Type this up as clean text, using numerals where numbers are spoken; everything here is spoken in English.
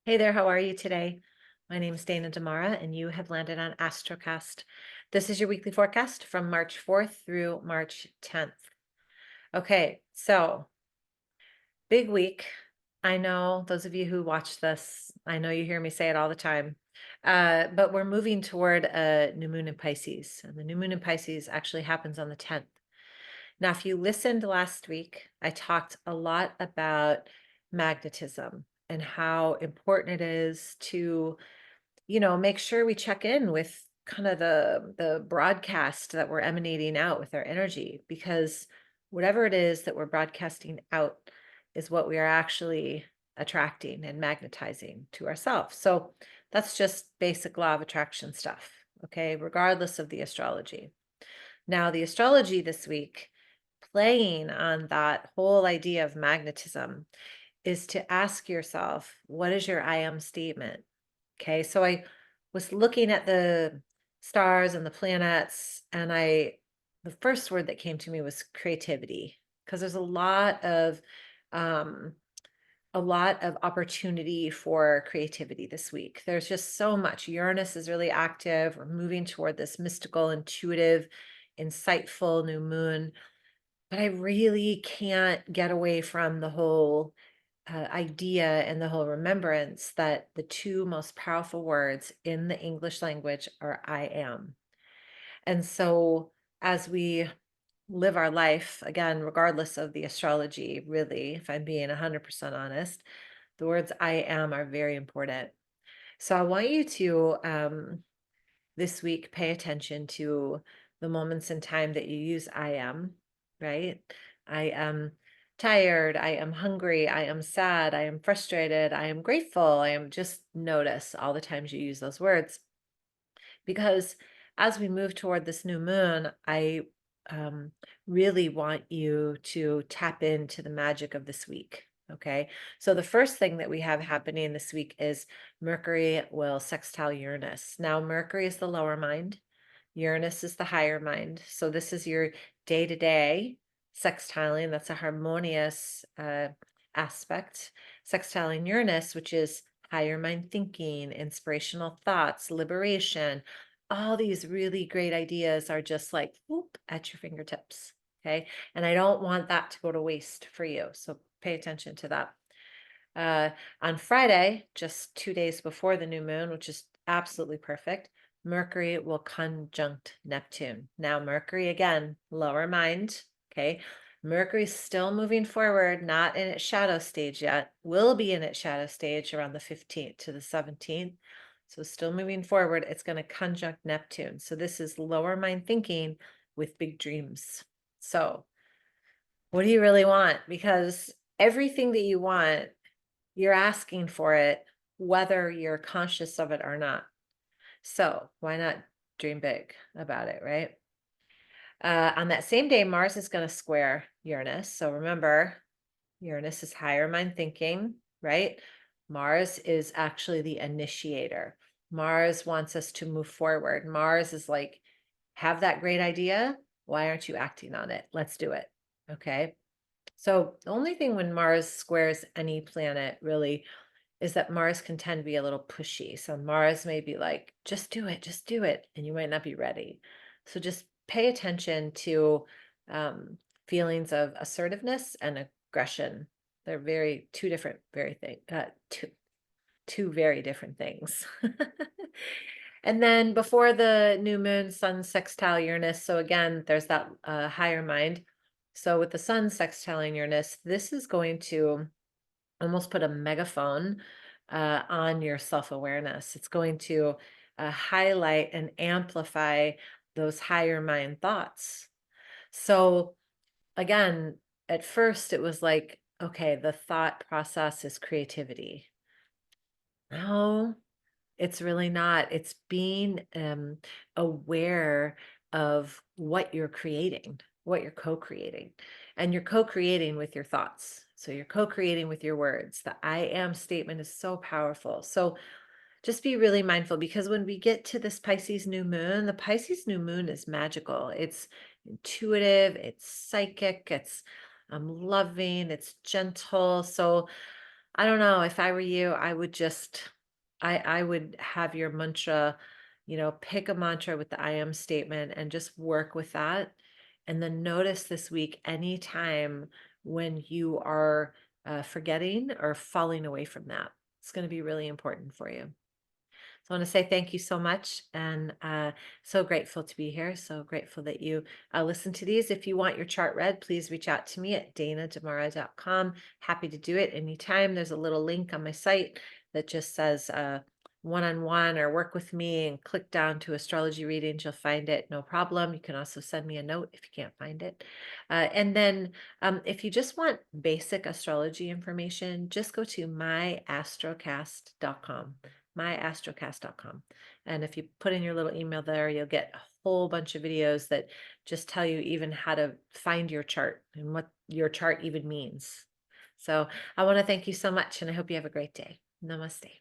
Hey there, how are you today? My name is Dana Damara, and you have landed on Astrocast. This is your weekly forecast from March 4th through March 10th. Okay, so big week. I know those of you who watch this, I know you hear me say it all the time, but we're moving toward a new moon in Pisces, and the new moon in Pisces actually happens on the 10th. Now, if you listened last week, I talked a lot about magnetism and how important it is to make sure we check in with kind of the broadcast that we're emanating out with our energy, because whatever it is that we're broadcasting out is what we are actually attracting and magnetizing to ourselves. So that's just basic law of attraction stuff, okay, regardless of the astrology. Now, the astrology this week, playing on that whole idea of magnetism, is to ask yourself, what is your I am statement? Okay, so I was looking at the stars and the planets, and the first word that came to me was creativity, because there's um, a lot of opportunity for creativity this week. There's just so much. Uranus is really active. We're moving toward this mystical, intuitive, insightful new moon. But I really can't get away from the whole idea and the whole remembrance that the two most powerful words in the English language are I am. And so as we live our life, again, regardless of the astrology, really, if I'm being 100% honest, the words I am are very important. So I want you to this week pay attention to the moments in time that you use I am, right? I am tired, I am hungry, I am sad, I am frustrated, I am grateful. I am just notice all the times you use those words, because as we move toward this new moon, I um, really want you to tap into the magic of this week. Okay. So the first thing that we have happening this week is Mercury will sextile Uranus. Now, Mercury is the lower mind, Uranus is the higher mind. So this is your day to day sextiling. That's a harmonious aspect. Sextiling Uranus, which is higher mind thinking, inspirational thoughts, liberation. All these really great ideas are just like whoop at your fingertips. Okay. And I don't want that to go to waste for you. So pay attention to that. Uh, on Friday, just 2 days before the new moon, which is absolutely perfect, Mercury will conjunct Neptune. Now, Mercury, again, lower mind. Okay. Mercury's still moving forward, not in its shadow stage yet, will be in its shadow stage around the 15th to the 17th. So, still moving forward, it's going to conjunct Neptune. So, this is lower mind thinking with big dreams. So, what do you really want? Because everything that you want, you're asking for it, whether you're conscious of it or not. So why not dream big about it, right? On that same day, Mars is going to square Uranus. So remember, Uranus is higher mind thinking, right? Mars is actually the initiator. Mars wants us to move forward. Mars is like, have that great idea. Why aren't you acting on it? Let's do it. Okay. So the only thing when Mars squares any planet really is that Mars can tend to be a little pushy. So Mars may be like, just do it. And you might not be ready. So just pay attention to feelings of assertiveness and aggression. They're two different, two very different things. And then before the new moon, sun sextile Uranus. So again, there's that higher mind. So with the sun sextiling Uranus, this is going to almost put a megaphone on your self-awareness. It's going to highlight and amplify those higher mind thoughts. So again, at first it was like, okay, the thought process is creativity. No, it's really not. It's being aware of what you're creating, what you're co-creating. And you're co-creating with your thoughts. So you're co-creating with your words. The I am statement is so powerful. So just be really mindful, because when we get to this Pisces new moon, the Pisces new moon is magical. It's intuitive, it's psychic, it's loving, it's gentle. So I don't know, if I were you, I would just I would have your mantra, pick a mantra with the I am statement and just work with that. And then notice this week anytime when you are forgetting or falling away from that. It's going to be really important for you. So I want to say thank you so much, and so grateful to be here. So grateful that you listen to these. If you want your chart read, please reach out to me at danadamara.com. Happy to do it anytime. There's a little link on my site that just says one-on-one or work with me, and click down to astrology readings. You'll find it, no problem. You can also send me a note if you can't find it. And then if you just want basic astrology information, just go to myastrocast.com, myastrocast.com. And if you put in your little email there, you'll get a whole bunch of videos that just tell you even how to find your chart and what your chart even means. So I want to thank you so much, and I hope you have a great day. Namaste.